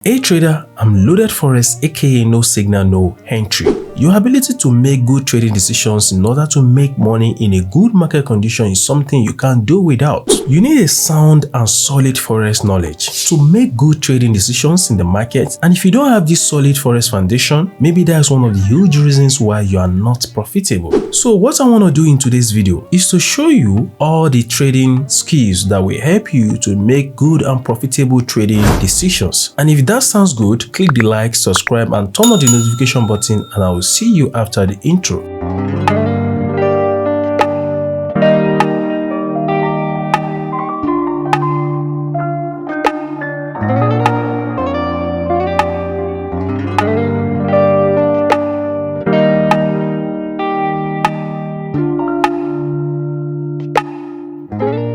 Hey trader, I'm Loaded Forex, aka no signal, no entry. Your ability to make good trading decisions in order to make money in a good market condition is something you can't do without. You need a sound and solid Forex knowledge to make good trading decisions in the market, and if you don't have this solid Forex foundation, maybe that's one of the huge reasons why you are not profitable. So what I want to do in today's video is to show you all the trading skills that will help you to make good and profitable trading decisions. And if that sounds good, click the like, subscribe, and turn on the notification button, and I will see you after the intro.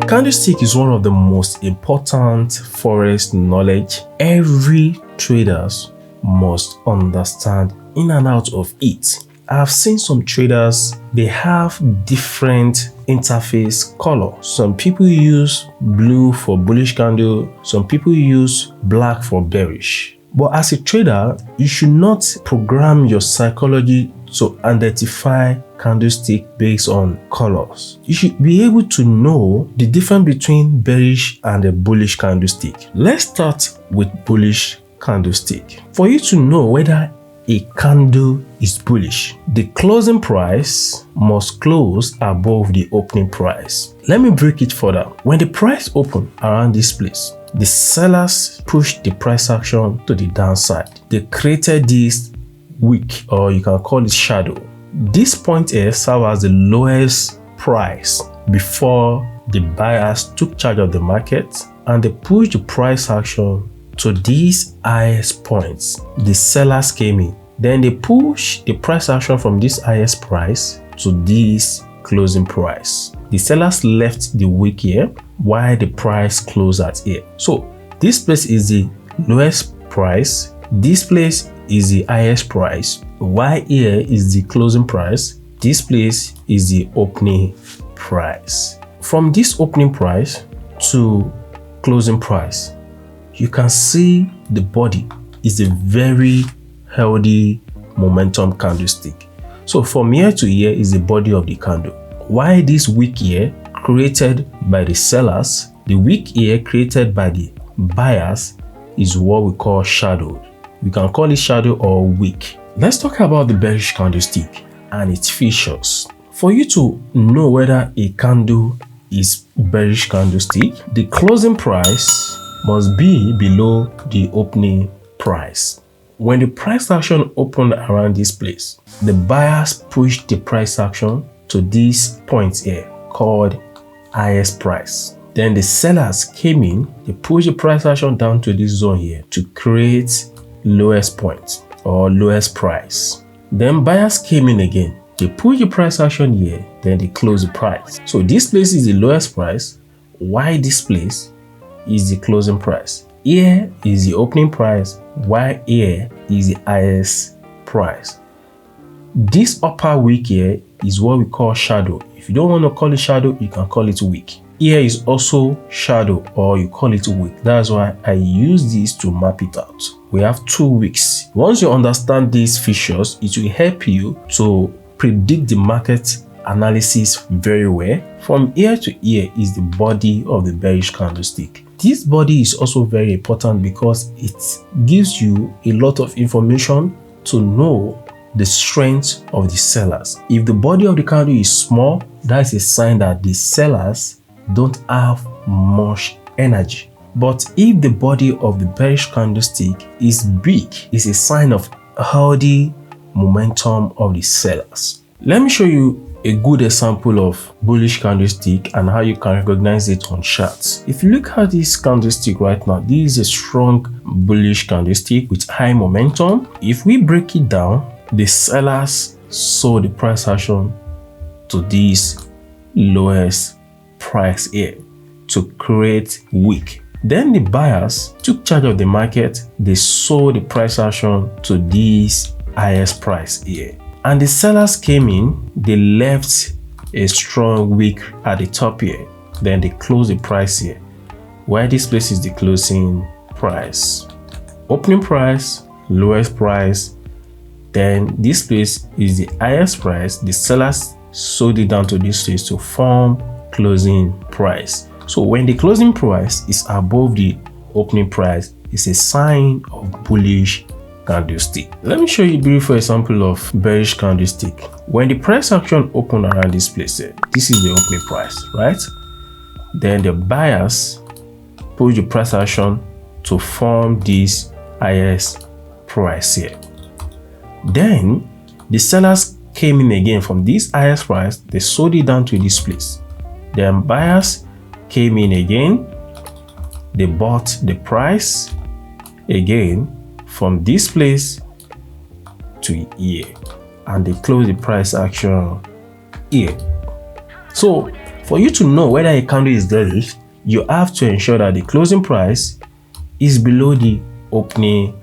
Candlestick is one of the most important Forex knowledge every traders must understand in and out of it. I've seen some traders, they have different interface color. Some people use blue for bullish candle, some people use black for bearish. But as a trader, you should not program your psychology to identify candlestick based on colors. You should be able to know the difference between bearish and a bullish candlestick. Let's start with bullish candlestick. For you to know whether a candle is bullish, the closing price must close above the opening price. Let me break it further. When the price opened around this place, the sellers pushed the price action to the downside. They created this wick, or you can call it shadow. This point here serves as the lowest price before the buyers took charge of the market, and they pushed the price action to these highest points. The sellers came in. Then they pushed the price action from this highest price to this closing price. The sellers left the wick here while the price closed at here. So this place is the lowest price. This place is the highest price. While here is the closing price. This place is the opening price. From this opening price to closing price, you can see the body is a very healthy momentum candlestick. So from here to here is the body of the candle. Why this wick here created by the sellers, the wick here created by the buyers is what we call shadowed. We can call it shadow or wick. Let's talk about the bearish candlestick and its features. For you to know whether a candle is bearish candlestick, the closing price must be below the opening price. When the price action opened around this place, the buyers pushed the price action to this point here called highest price. Then the sellers came in, they pushed the price action down to this zone here to create lowest point or lowest price. Then buyers came in again, they pushed the price action here, then they closed the price. So this place is the lowest price, while this place is the closing price. Here is the opening price, while here is the highest price. This upper wick here is what we call shadow. If you don't want to call it shadow, you can call it wick. Here is also shadow, or you call it wick. That's why I use this to map it out. We have 2 wicks. Once you understand these features, it will help you to predict the market analysis very well. From here to here is the body of the bearish candlestick. This body is also very important because it gives you a lot of information to know the strength of the sellers. If the body of the candle is small, that's a sign that the sellers don't have much energy. But if the body of the bearish candlestick is big, it's a sign of healthy momentum of the sellers. Let me show you a good example of bullish candlestick and how you can recognize it on charts. If you look at this candlestick right now, this is a strong bullish candlestick with high momentum. If we break it down, the sellers sold the price action to this lowest price here to create wick. Then the buyers took charge of the market. They sold the price action to this highest price here. And the sellers came in, they left a strong wick at the top here. Then they closed the price here. Why this place is the closing price. opening price, lowest price, then this place is the highest price. The sellers sold it down to this place to form closing price. So when the closing price is above the opening price, it's a sign of bullish candlestick. Let me show you a beautiful example of bearish candlestick. When the price action opened around this place, this is the opening price, right? Then the buyers push the price action to form this highest price here. Then the sellers came in again from this highest price, they sold it down to this place. Then buyers came in again, they bought the price again from this place to here, and they closed the price action here. So for you to know whether a candle is bearish, you have to ensure that the closing price is below the opening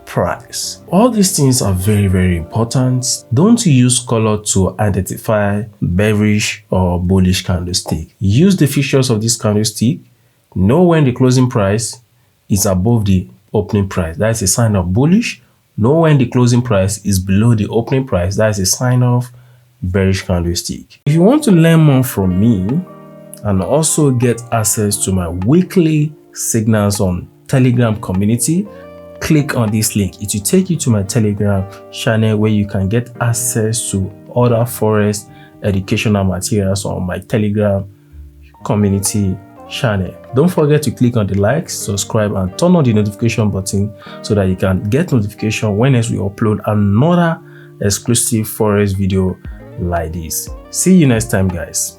price. All these things are very, very important. Don't use color to identify bearish or bullish candlestick. Use the features of this candlestick. Know when the closing price is above the opening price. That's a sign of bullish. Know when the closing price is below the opening price. That's a sign of bearish candlestick. If you want to learn more from me and also get access to my weekly signals on Telegram community, click on this link. It will take you to my Telegram channel where you can get access to other Forex educational materials on my Telegram community channel. Don't forget to click on the like, subscribe, and turn on the notification button so that you can get notification whenever we upload another exclusive Forex video like this. See you next time, guys.